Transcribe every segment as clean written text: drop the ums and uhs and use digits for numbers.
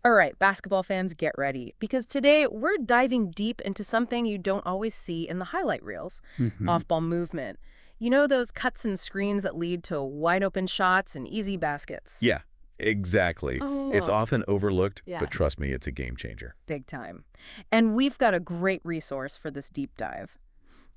All right, basketball fans, get ready, because today we're diving deep into something you don't always see in the highlight reels, Hmm. off-ball movement. You know those cuts and screens that lead to wide-open shots and easy baskets? Yeah, exactly. It's Oh, often overlooked, yeah, but trust me, it's a game changer. big time. And we've got a great resource for this deep dive.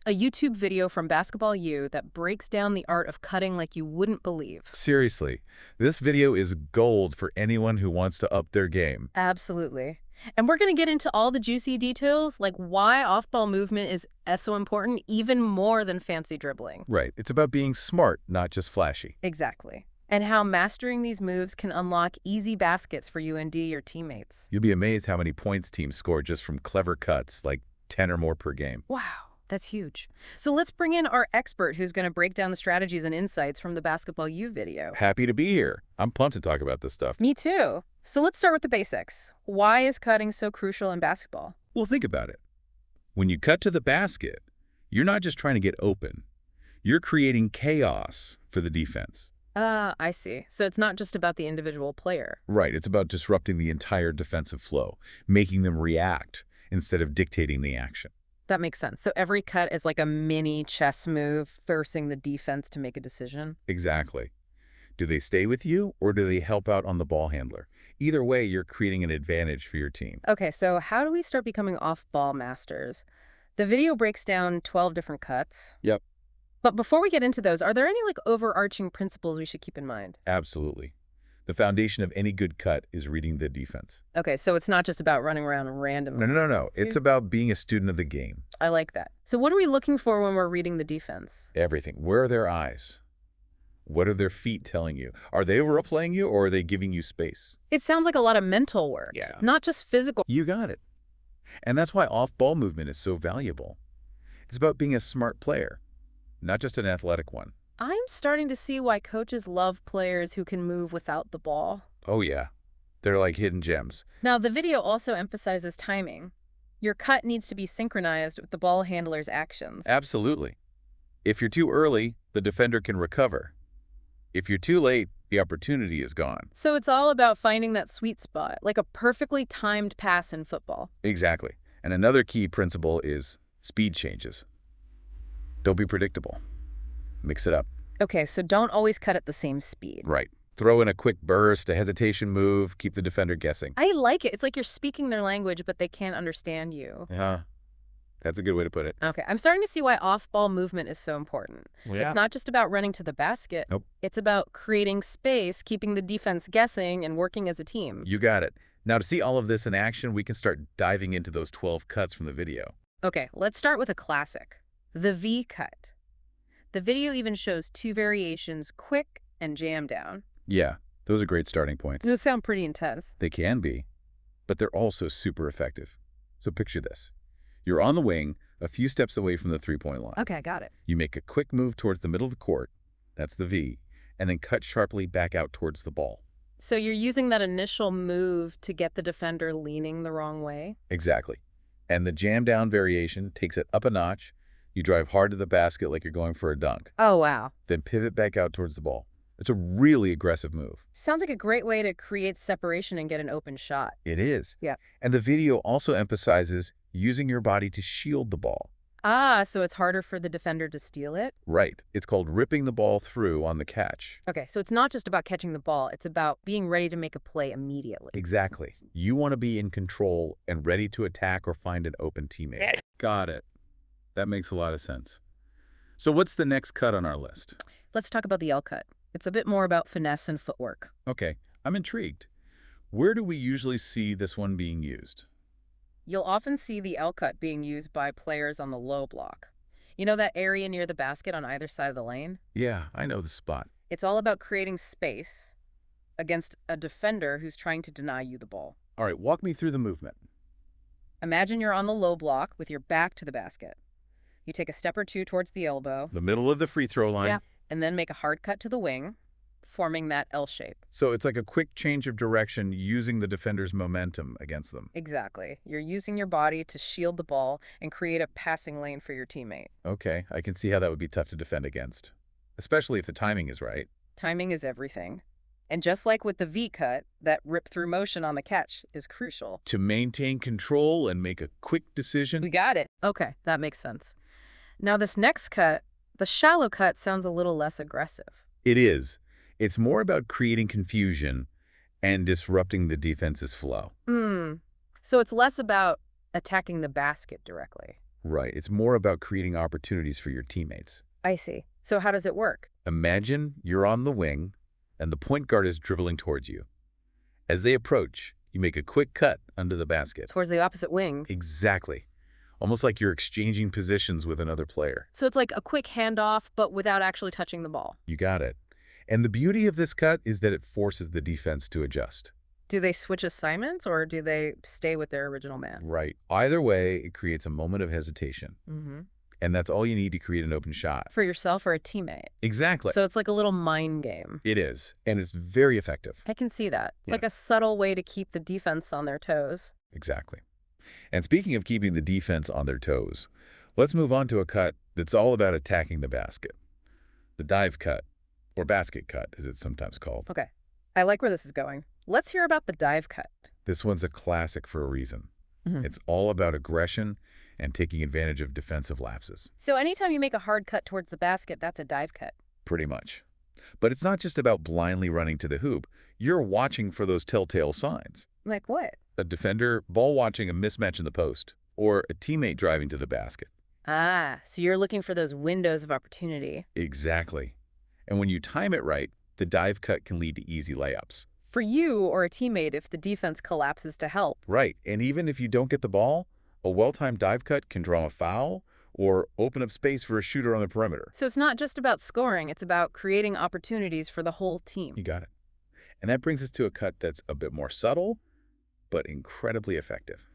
A YouTube video from Basketball U that breaks down the art of cutting like you wouldn't believe. Seriously, this video is gold for anyone who wants to up their game. Absolutely. And we're going to get into all the juicy details, like why off-ball movement is so important, even more than fancy dribbling. Right, it's about being smart, not just flashy. Exactly. And how mastering these moves can unlock easy baskets for you and your teammates. You'll be amazed how many points teams score just from clever cuts, like 10 or more per game. Wow, that's huge. So let's bring in our expert who's going to break down the strategies and insights from the Basketball U video. Happy to be here. I'm pumped to talk about this stuff. Me too. So let's start with the basics. Why is cutting so crucial in basketball? Well, think about it. When you cut to the basket, you're not just trying to get open. You're creating chaos for the defense. I see. So it's not just about the individual player. Right, it's about disrupting the entire defensive flow, making them react instead of dictating the action. That makes sense. So every cut is like a mini chess move, forcing the defense to make a decision. Exactly. Do they stay with you or do they help out on the ball handler? Either way, you're creating an advantage for your team. Okay, so how do we start becoming off-ball masters? The video breaks down 12 different cuts. Yep, But before we get into those, are there any overarching principles we should keep in mind? absolutely. The foundation of any good cut is reading the defense. Okay, so it's not just about running around No, randomly. no, no, no. It's about being a student of the game. I like that. So what are we looking for when we're reading the defense? Everything. Where are their eyes? What are their feet telling you? Are they overplaying you or are they giving you space? It sounds like a lot of mental work, Yeah. not just physical. You got it. And that's why off-ball movement is so valuable. It's about being a smart player, not just an athletic one. I'm starting to see why coaches love players who can move without the ball. Oh yeah, they're like hidden gems. Now, the video also emphasizes timing. Your cut needs to be synchronized with the ball handler's actions. Absolutely. If you're too early, the defender can recover. If you're too late, the opportunity is gone. So it's all about finding that sweet spot, like a perfectly timed pass in football. Exactly. And another key principle is speed changes. Don't be predictable. Mix it up. Okay, so don't always cut at the same speed. Right. Throw in a quick burst, a hesitation move, keep the defender guessing. I like it. It's like you're speaking their language, but they can't understand you. Yeah, that's a good way to put it. Okay, I'm starting to see why off-ball movement is so important. Yeah. It's not just about running to the basket. Nope. It's about creating space, keeping the defense guessing, and working as a team. You got it. Now to see all of this in action, we can start diving into those 12 cuts from the video. Okay, let's start with a classic, the V cut. The video even shows two variations, quick and jam down. Yeah, those are great starting points. Those sound pretty intense. They can be, but they're also super effective. So picture this. You're on the wing, a few steps away from the three-point line. Okay, I got it. You make a quick move towards the middle of the court, that's the V, and then cut sharply back out towards the ball. So you're using that initial move to get the defender leaning the wrong way? Exactly. And the jam down variation takes it up a notch. You drive hard to the basket like you're going for a dunk, Oh, wow. then pivot back out towards the ball. It's a really aggressive move. Sounds like a great way to create separation and get an open shot. It is. Yeah. And the video also emphasizes using your body to shield the ball. Ah, so it's harder for the defender to steal it? Right. It's called ripping the ball through on the catch. Okay, so it's not just about catching the ball, it's about being ready to make a play immediately. Exactly. You want to be in control and ready to attack or find an open teammate. Got it. That makes a lot of sense. So what's the next cut on our list? Let's talk about the L cut. It's a bit more about finesse and footwork. Okay, I'm intrigued. Where do we usually see this one being used? You'll often see the L cut being used by players on the low block. You know that area near the basket on either side of the lane? Yeah, I know the spot. It's all about creating space against a defender who's trying to deny you the ball. All right, walk me through the movement. Imagine you're on the low block with your back to the basket. You take a step or two towards the elbow, The middle of the free throw line. Yeah. and then make a hard cut to the wing, forming that L shape. So it's like a quick change of direction using the defender's momentum against them. Exactly. You're using your body to shield the ball and create a passing lane for your teammate. Okay, I can see how that would be tough to defend against, especially if the timing is right. Timing is everything. And just like with the V-cut, that rip-through motion on the catch is crucial. To maintain control and make a quick decision. We got it. Okay, that makes sense. Now this next cut, the shallow cut, sounds a little less aggressive. It is. It's more about creating confusion and disrupting the defense's flow. So it's less about attacking the basket directly. Right. It's more about creating opportunities for your teammates. I see. So how does it work? Imagine you're on the wing and the point guard is dribbling towards you. As they approach, you make a quick cut under the basket. Towards the opposite wing. Exactly. Almost like you're exchanging positions with another player. So it's like a quick handoff, but without actually touching the ball. You got it. And the beauty of this cut is that it forces the defense to adjust. Do they switch assignments or do they stay with their original man? Right. Either way, it creates a moment of hesitation. And that's all you need to create an open shot. For yourself or a teammate. Exactly. So it's like a little mind game. It is. And it's very effective. I can see that. It's Yeah. like a subtle way to keep the defense on their toes. Exactly. And speaking of keeping the defense on their toes, let's move on to a cut that's all about attacking the basket. The dive cut, or basket cut, as it's sometimes called. Okay. I like where this is going. Let's hear about the dive cut. This one's a classic for a reason. Mhm. It's all about aggression and taking advantage of defensive lapses. So anytime you make a hard cut towards the basket, that's a dive cut. Pretty much. But it's not just about blindly running to the hoop. You're watching for those telltale signs. Like what? A defender ball watching a mismatch in the post, or a teammate driving to the basket. Ah, so you're looking for those windows of opportunity. Exactly. And when you time it right, the dive cut can lead to easy layups. For you or a teammate if the defense collapses to help. Right. And even if you don't get the ball, a well-timed dive cut can draw a foul or open up space for a shooter on the perimeter. So it's not just about scoring, it's about creating opportunities for the whole team. You got it. And that brings us to a cut that's a bit more subtle, but incredibly effective.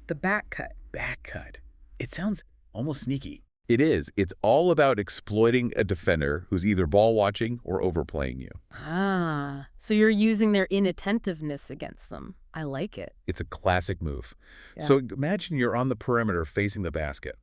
The back cut. Back cut. It sounds almost sneaky. It is. It's all about exploiting a defender who's either ball watching or overplaying you. Ah, so you're using their inattentiveness against them. I like it. It's a classic move. Yeah. So imagine you're on the perimeter facing the basket.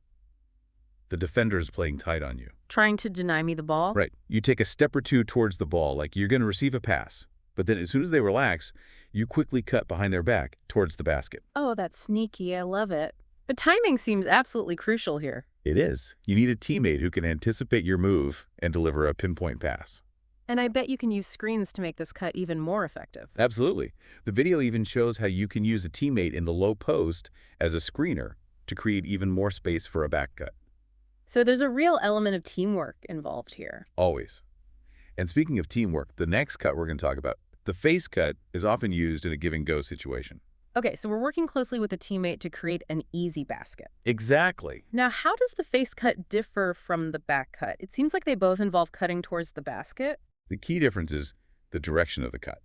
The defender's playing tight on you. Trying to deny me the ball? Right. You take a step or two towards the ball, like you're going to receive a pass. But then as soon as they relax, you quickly cut behind their back towards the basket. Oh, that's sneaky. I love it. But timing seems absolutely crucial here. It is. You need a teammate who can anticipate your move and deliver a pinpoint pass. And I bet you can use screens to make this cut even more effective. Absolutely. The video even shows how you can use a teammate in the low post as a screener to create even more space for a back cut. So there's a real element of teamwork involved here. Always. And speaking of teamwork, the next cut we're going to talk about, the face cut, is often used in a give-and-go situation. Okay, so we're working closely with a teammate to create an easy basket. Exactly. Now, how does the face cut differ from the back cut? It seems like they both involve cutting towards the basket. The key difference is the direction of the cut.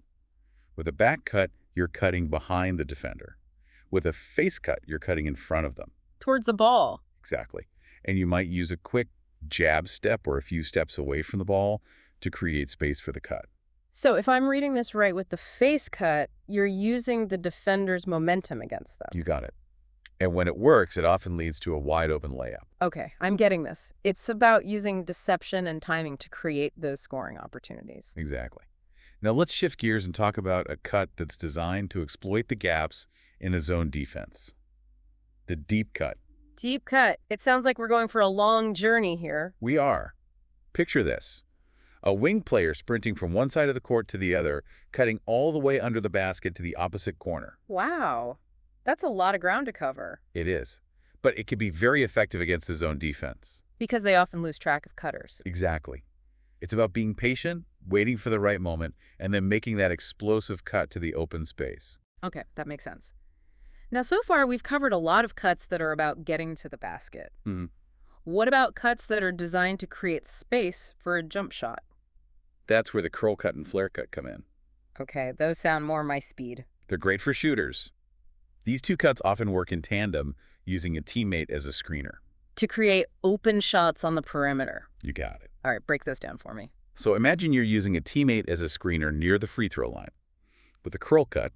With a back cut, you're cutting behind the defender. With a face cut, you're cutting in front of them. Towards the ball. Exactly. And you might use a quick jab step or a few steps away from the ball to create space for the cut. So if I'm reading this right, with the face cut, you're using the defender's momentum against them. You got it. And when it works, it often leads to a wide-open layup. Okay, I'm getting this. It's about using deception and timing to create those scoring opportunities. Exactly. Now let's shift gears and talk about a cut that's designed to exploit the gaps in a zone defense. The deep cut. Deep cut. It sounds like we're going for a long journey here. We are. Picture this. A wing player sprinting from one side of the court to the other, cutting all the way under the basket to the opposite corner. Wow. That's a lot of ground to cover. It is. But it can be very effective against the zone defense. Because they often lose track of cutters. Exactly. It's about being patient, waiting for the right moment, and then making that explosive cut to the open space. Okay, that makes sense. Now, so far, we've covered a lot of cuts that are about getting to the basket. What about cuts that are designed to create space for a jump shot? That's where the curl cut and flare cut come in. Okay, those sound more my speed. They're great for shooters. These two cuts often work in tandem, using a teammate as a screener. To create open shots on the perimeter. You got it. All right, break those down for me. So imagine you're using a teammate as a screener near the free throw line. With a curl cut,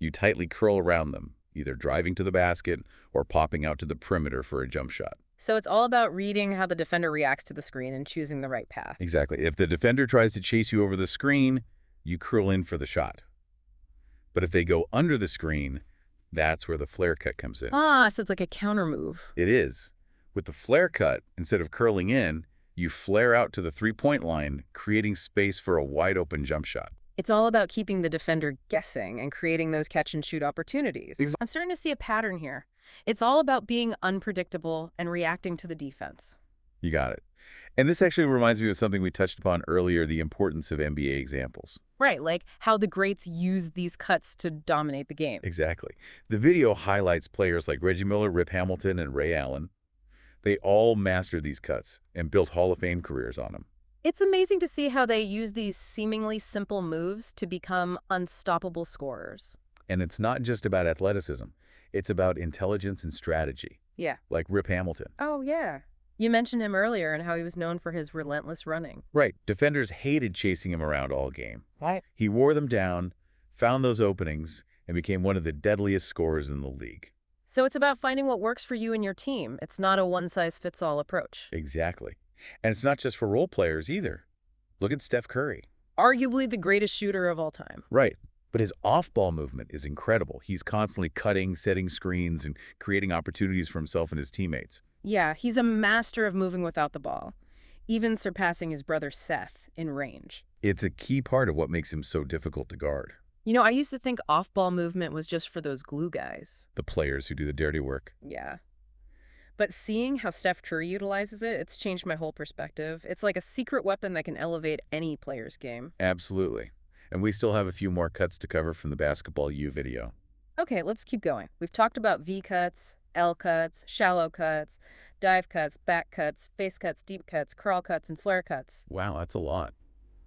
you tightly curl around them, either driving to the basket or popping out to the perimeter for a jump shot. So it's all about reading how the defender reacts to the screen and choosing the right path. Exactly. If the defender tries to chase you over the screen, you curl in for the shot. But if they go under the screen, that's where the flare cut comes in. Ah, so it's like a counter move. It is. With the flare cut, instead of curling in, you flare out to the three-point line, creating space for a wide-open jump shot. It's all about keeping the defender guessing and creating those catch-and-shoot opportunities. I'm starting to see a pattern here. It's all about being unpredictable and reacting to the defense. You got it. And this actually reminds me of something we touched upon earlier, the importance of NBA examples. Right, like how the greats use these cuts to dominate the game. Exactly. The video highlights players like Reggie Miller, Rip Hamilton, and Ray Allen. They all mastered these cuts and built Hall of Fame careers on them. It's amazing to see how they use these seemingly simple moves to become unstoppable scorers. And it's not just about athleticism. It's about intelligence and strategy, Yeah. like Rip Hamilton. Oh, yeah. You mentioned him earlier and how he was known for his relentless running. Right. Defenders hated chasing him around all game. Right. He wore them down, found those openings, and became one of the deadliest scorers in the league. So it's about finding what works for you and your team. It's not a one-size-fits-all approach. Exactly. And it's not just for role players either. Look at Steph Curry. Arguably the greatest shooter of all time. Right. But his off-ball movement is incredible. He's constantly cutting, setting screens, and creating opportunities for himself and his teammates. Yeah, he's a master of moving without the ball, even surpassing his brother Seth in range. It's a key part of what makes him so difficult to guard. You know, I used to think off-ball movement was just for those glue guys. The players who do the dirty work. Yeah. But seeing how Steph Curry utilizes it, it's changed my whole perspective. It's like a secret weapon that can elevate any player's game. Absolutely. And we still have a few more cuts to cover from the Basketball U video. Okay, let's keep going. We've talked about V cuts, L cuts, shallow cuts, dive cuts, back cuts, face cuts, deep cuts, curl cuts, and flare cuts. Wow, that's a lot.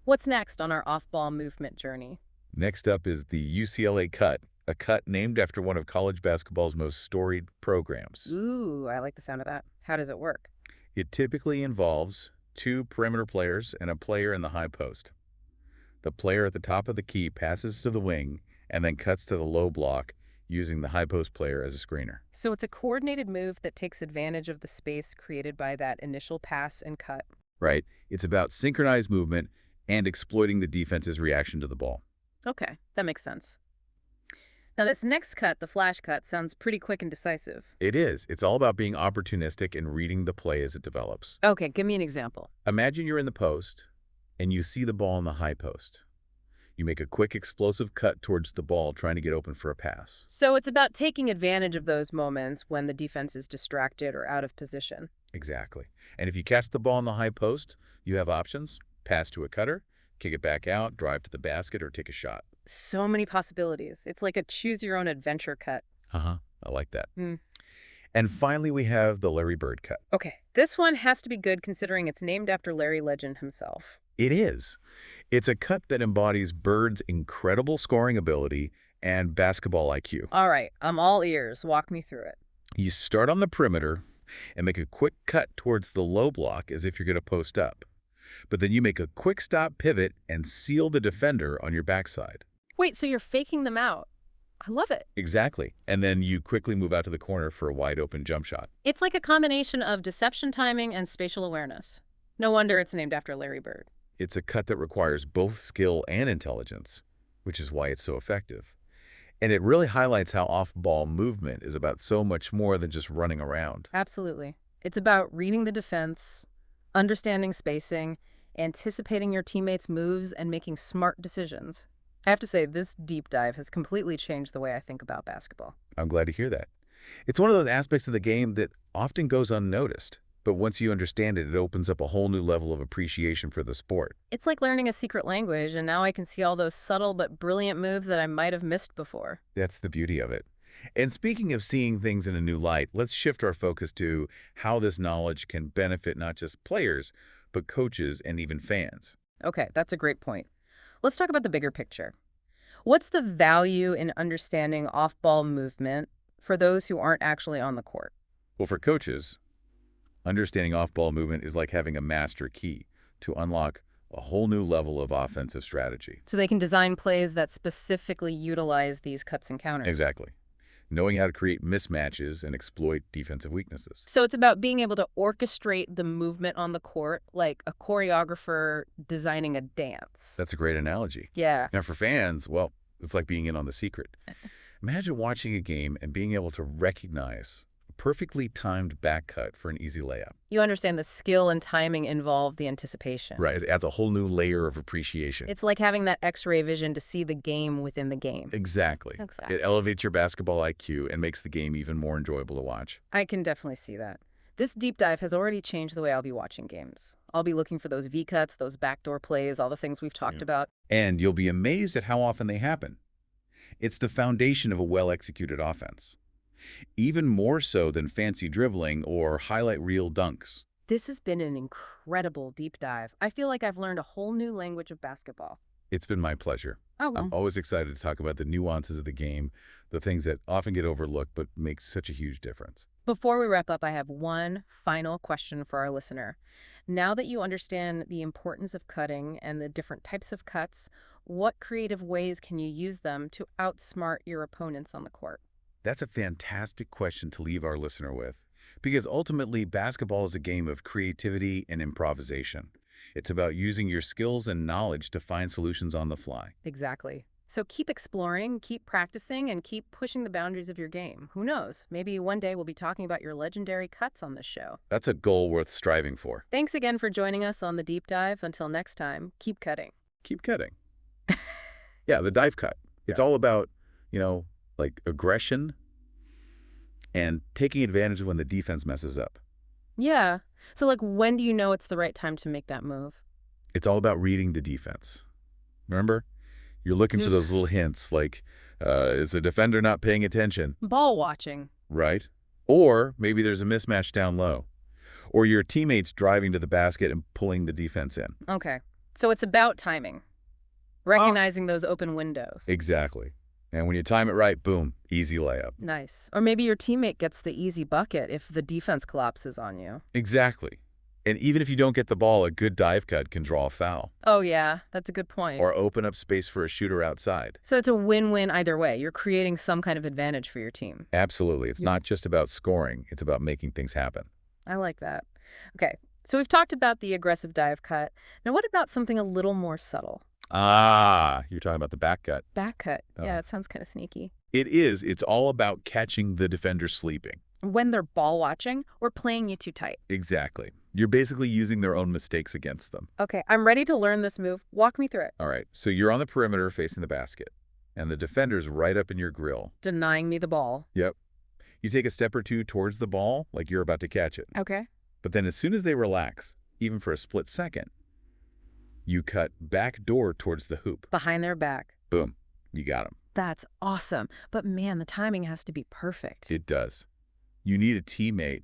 What's next on our off-ball movement journey? Next up is the UCLA cut, a cut named after one of college basketball's most storied programs. Ooh, I like the sound of that. How does it work? It typically involves 2 perimeter players and a player in the high post. The player at the top of the key passes to the wing and then cuts to the low block using the high post player as a screener. So it's a coordinated move that takes advantage of the space created by that initial pass and cut. Right? It's about synchronized movement and exploiting the defense's reaction to the ball. Okay, that makes sense. Now this next cut, the flash cut, sounds pretty quick and decisive. It is. It's all about being opportunistic and reading the play as it develops. Okay, give me an example. Imagine you're in the post and you see the ball in the high post. You make a quick explosive cut towards the ball trying to get open for a pass. So it's about taking advantage of those moments when the defense is distracted or out of position. Exactly. And if you catch the ball in the high post, you have options. Pass to a cutter, kick it back out, drive to the basket, or take a shot. So many possibilities. It's like a choose-your-own-adventure cut. I like that. Hmm. And finally, we have the Larry Bird cut. Okay, this one has to be good considering it's named after Larry Legend himself. It is. It's a cut that embodies Bird's incredible scoring ability and basketball IQ. All right, I'm all ears. Walk me through it. You start on the perimeter and make a quick cut towards the low block as if you're going to post up. But then you make a quick stop pivot and seal the defender on your backside. Wait, so you're faking them out. I love it. Exactly. And then you quickly move out to the corner for a wide open jump shot. It's like a combination of deception timing and spatial awareness. No wonder it's named after Larry Bird. It's a cut that requires both skill and intelligence, which is why it's so effective. And it really highlights how off-ball movement is about so much more than just running around. Absolutely. It's about reading the defense, understanding spacing, anticipating your teammates' moves, and making smart decisions. I have to say, this deep dive has completely changed the way I think about basketball. I'm glad to hear that. It's one of those aspects of the game that often goes unnoticed. But once you understand it, it opens up a whole new level of appreciation for the sport. It's like learning a secret language, and now I can see all those subtle but brilliant moves that I might have missed before. That's the beauty of it. And speaking of seeing things in a new light, let's shift our focus to how this knowledge can benefit not just players, but coaches and even fans. Okay, that's a great point. Let's talk about the bigger picture. What's the value in understanding off-ball movement for those who aren't actually on the court? Well, for coaches, understanding off-ball movement is like having a master key to unlock a whole new level of offensive strategy. So they can design plays that specifically utilize these cuts and counters. Exactly. knowing how to create mismatches and exploit defensive weaknesses. So it's about being able to orchestrate the movement on the court like a choreographer designing a dance. That's a great analogy. Yeah. Now for fans, well, it's like being in on the secret. Imagine watching a game and being able to recognize a perfectly timed back cut for an easy layup. You understand the skill and timing involve the anticipation. Right, it adds a whole new layer of appreciation. It's like having that X-ray vision to see the game within the game. Exactly. Exactly. It elevates your basketball IQ and makes the game even more enjoyable to watch. I can definitely see that. This deep dive has already changed the way I'll be watching games. I'll be looking for those V-cuts, those backdoor plays, all the things we've talked about. And you'll be amazed at how often they happen. It's the foundation of a well-executed offense. Even more so than fancy dribbling or highlight reel dunks. This has been an incredible deep dive. I feel like I've learned a whole new language of basketball. It's been my pleasure. Oh, well. I'm always excited to talk about the nuances of the game, the things that often get overlooked but make such a huge difference. Before we wrap up, I have one final question for our listener. Now that you understand the importance of cutting and the different types of cuts, what creative ways can you use them to outsmart your opponents on the court? That's a fantastic question to leave our listener with, because ultimately basketball is a game of creativity and improvisation. It's about using your skills and knowledge to find solutions on the fly. Exactly. So keep exploring, keep practicing, and keep pushing the boundaries of your game. Who knows? Maybe one day we'll be talking about your legendary cuts on this show. That's a goal worth striving for. Thanks again for joining us on the Deep Dive. Until next time, keep cutting. Keep cutting. Yeah, the dive cut. It's all about, like aggression and taking advantage when the defense messes up. Yeah. So, when do you know it's the right time to make that move? It's all about reading the defense. Remember? You're looking for those little hints like, is the defender not paying attention? Ball watching. Right. Or maybe there's a mismatch down low. Or your teammates driving to the basket and pulling the defense in. Okay. So it's about timing. Recognizing those open windows. Exactly. And when you time it right, boom, easy layup. Nice. Or maybe your teammate gets the easy bucket if the defense collapses on you. Exactly. And even if you don't get the ball, a good dive cut can draw a foul. Oh, yeah. That's a good point. Or open up space for a shooter outside. So it's a win-win either way. You're creating some kind of advantage for your team. Absolutely. It's not just about scoring. It's about making things happen. I like that. Okay. So we've talked about the aggressive dive cut. Now what about something a little more subtle? Ah, you're talking about the back cut. Back cut. Oh. Yeah, it sounds kind of sneaky. It is. It's all about catching the defender sleeping. When they're ball watching or playing you too tight. Exactly. You're basically using their own mistakes against them. Okay, I'm ready to learn this move. Walk me through it. All right, so you're on the perimeter facing the basket, and the defender's right up in your grill. Denying me the ball. Yep. You take a step or two towards the ball, like you're about to catch it. Okay. But then as soon as they relax, even for a split second, you cut back door towards the hoop. Behind their back. Boom. You got them. That's awesome. But man, the timing has to be perfect. It does. You need a teammate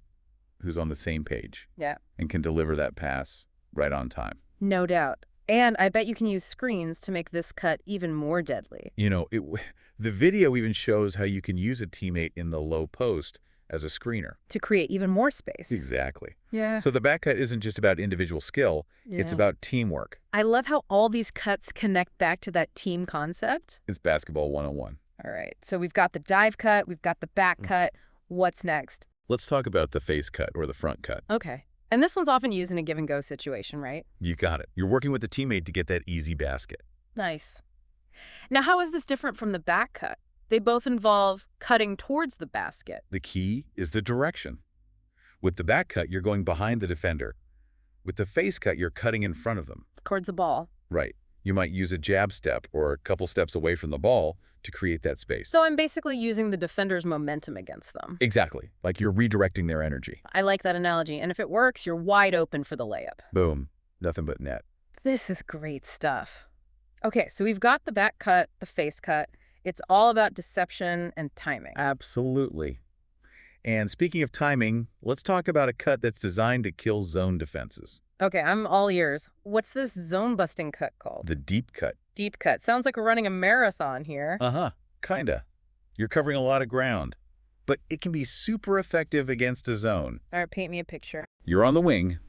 who's on the same page. Yeah. And can deliver that pass right on time. No doubt. And I bet you can use screens to make this cut even more deadly. The video even shows how you can use a teammate in the low post as a screener. To create even more space. Exactly. Yeah. So the back cut isn't just about individual skill, it's about teamwork. I love how all these cuts connect back to that team concept. It's basketball 101. All right. So we've got the dive cut, we've got the back cut. What's next? Let's talk about the face cut or the front cut. Okay. And this one's often used in a give-and-go situation, right? You got it. You're working with the teammate to get that easy basket. Nice. Now, how is this different from the back cut? They both involve cutting towards the basket. The key is the direction. With the back cut, you're going behind the defender. With the face cut, you're cutting in front of them. Towards the ball. Right. You might use a jab step or a couple steps away from the ball to create that space. So I'm basically using the defender's momentum against them. Exactly. Like you're redirecting their energy. I like that analogy. And if it works, you're wide open for the layup. Boom. Nothing but net. This is great stuff. Okay, so we've got the back cut, the face cut. It's all about deception and timing. Absolutely. And speaking of timing, let's talk about a cut that's designed to kill zone defenses. Okay, I'm all ears. What's this zone-busting cut called? The deep cut. Deep cut. Sounds like we're running a marathon here. Uh-huh. Kinda. You're covering a lot of ground. But it can be super effective against a zone. All right, paint me a picture. You're on the wing,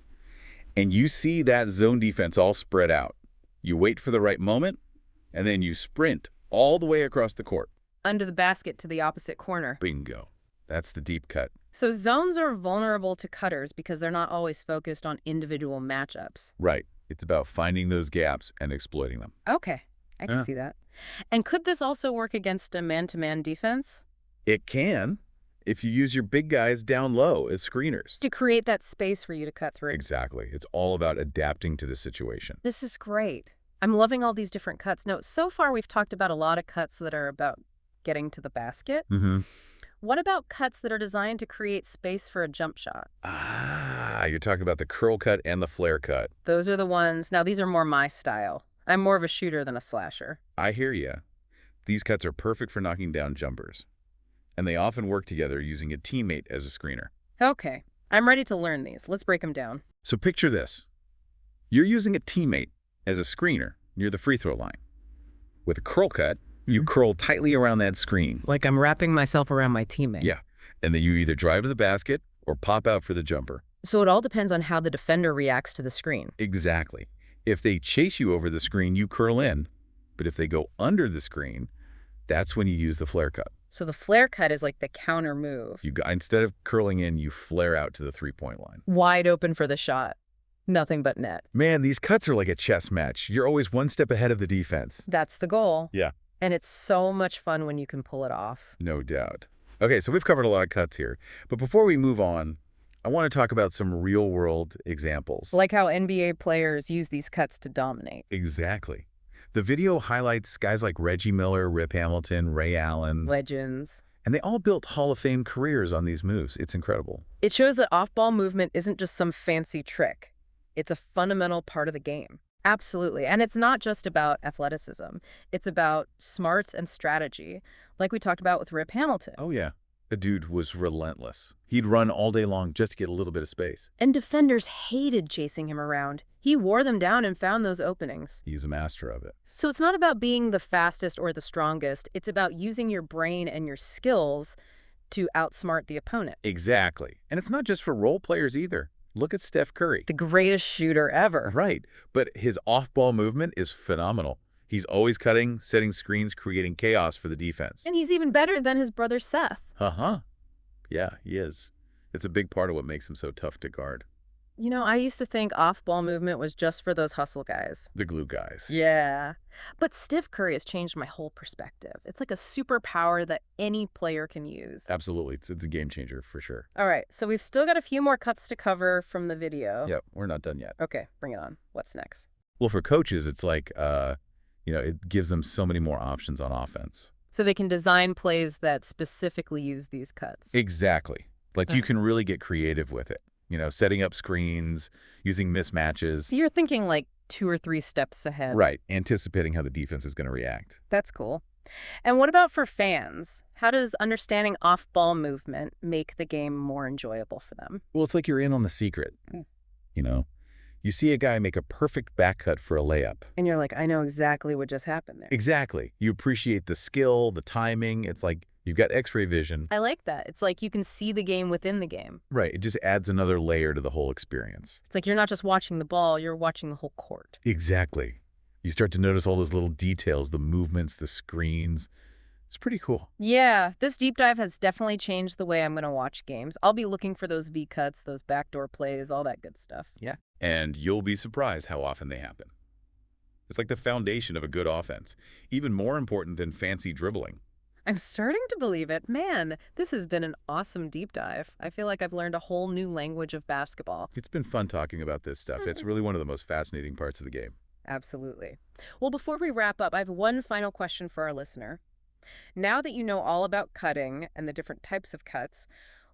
and you see that zone defense all spread out. You wait for the right moment, and then you sprint all the way across the court. under the basket to the opposite corner. Bingo. That's the deep cut. So zones are vulnerable to cutters because they're not always focused on individual matchups. Right. It's about finding those gaps and exploiting them. Okay, I can Yeah. see that. And could this also work against a man-to-man defense? It can if you use your big guys down low as screeners. To create that space for you to cut through. Exactly. It's all about adapting to the situation. This is great. I'm loving all these different cuts. Now, so far we've talked about a lot of cuts that are about getting to the basket. Mm-hmm. What about cuts that are designed to create space for a jump shot? You're talking about the curl cut and the flare cut. Those are the ones. Now, these are more my style. I'm more of a shooter than a slasher. I hear ya. These cuts are perfect for knocking down jumpers. And they often work together using a teammate as a screener. Okay, I'm ready to learn these. Let's break them down. So picture this. You're using a teammate as a screener near the free throw line. With a curl cut, you curl tightly around that screen. Like I'm wrapping myself around my teammate. Yeah. And then you either drive to the basket or pop out for the jumper. So it all depends on how the defender reacts to the screen. Exactly. If they chase you over the screen, you curl in. But if they go under the screen, that's when you use the flare cut. So the flare cut is like the counter move. Instead of curling in, you flare out to the three-point line. Wide open for the shot. Nothing but net. Man, these cuts are like a chess match. You're always one step ahead of the defense. That's the goal. Yeah. And it's so much fun when you can pull it off. No doubt. Okay, so we've covered a lot of cuts here. But before we move on, I want to talk about some real-world examples. Like how NBA players use these cuts to dominate. Exactly. The video highlights guys like Reggie Miller, Rip Hamilton, Ray Allen. Legends. And they all built Hall of Fame careers on these moves. It's incredible. It shows that off-ball movement isn't just some fancy trick. It's a fundamental part of the game. Absolutely. And it's not just about athleticism. It's about smarts and strategy, like we talked about with Rip Hamilton. Oh, yeah. The dude was relentless. He'd run all day long just to get a little bit of space. And defenders hated chasing him around. He wore them down and found those openings. He's a master of it. So it's not about being the fastest or the strongest. It's about using your brain and your skills to outsmart the opponent. Exactly. And it's not just for role players either. Look at Steph Curry. The greatest shooter ever. Right. But his off-ball movement is phenomenal. He's always cutting, setting screens, creating chaos for the defense. And he's even better than his brother Seth. Uh-huh. Yeah, he is. It's a big part of what makes him so tough to guard. You know, I used to think off-ball movement was just for those hustle guys. The glue guys. Yeah. But Steph Curry has changed my whole perspective. It's like a superpower that any player can use. Absolutely. It's a game changer for sure. All right, so we've still got a few more cuts to cover from the video. Yep, we're not done yet. Okay, bring it on. What's next? Well, for coaches, it's like, it gives them so many more options on offense. So they can design plays that specifically use these cuts. Exactly. Like you can really get creative with it. Setting up screens, using mismatches. So you're thinking like 2 or 3 steps ahead. Right. Anticipating how the defense is going to react. That's cool. And what about for fans? How does understanding off-ball movement make the game more enjoyable for them? Well, it's like you're in on the secret. You see a guy make a perfect back cut for a layup. And you're like, I know exactly what just happened there. Exactly. You appreciate the skill, the timing. It's like you've got x-ray vision. I like that. It's like you can see the game within the game. Right. It just adds another layer to the whole experience. It's like you're not just watching the ball, you're watching the whole court. Exactly. You start to notice all those little details, the movements, the screens. It's pretty cool. Yeah, this deep dive has definitely changed the way I'm going to watch games. I'll be looking for those V-cuts, those backdoor plays, all that good stuff. Yeah. And you'll be surprised how often they happen. It's like the foundation of a good offense, even more important than fancy dribbling. I'm starting to believe it. Man, this has been an awesome deep dive. I feel like I've learned a whole new language of basketball. It's been fun talking about this stuff. It's really one of the most fascinating parts of the game. Absolutely. Well, before we wrap up, I have one final question for our listener. Now that you know all about cutting and the different types of cuts,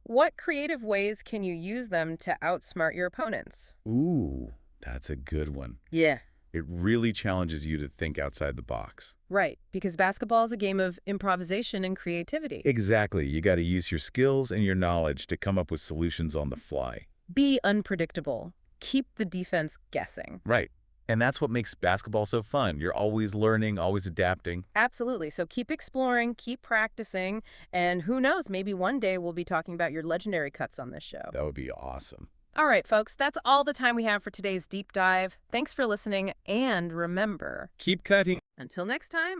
what creative ways can you use them to outsmart your opponents? Ooh, that's a good one. Yeah. It really challenges you to think outside the box. Right, because basketball is a game of improvisation and creativity. Exactly. You got to use your skills and your knowledge to come up with solutions on the fly. Be unpredictable. Keep the defense guessing. Right. And that's what makes basketball so fun. You're always learning, always adapting. Absolutely. So keep exploring, keep practicing, and who knows, maybe one day we'll be talking about your legendary cuts on this show. That would be awesome. All right, folks, that's all the time we have for today's deep dive. Thanks for listening, and remember, Keep cutting. until next time,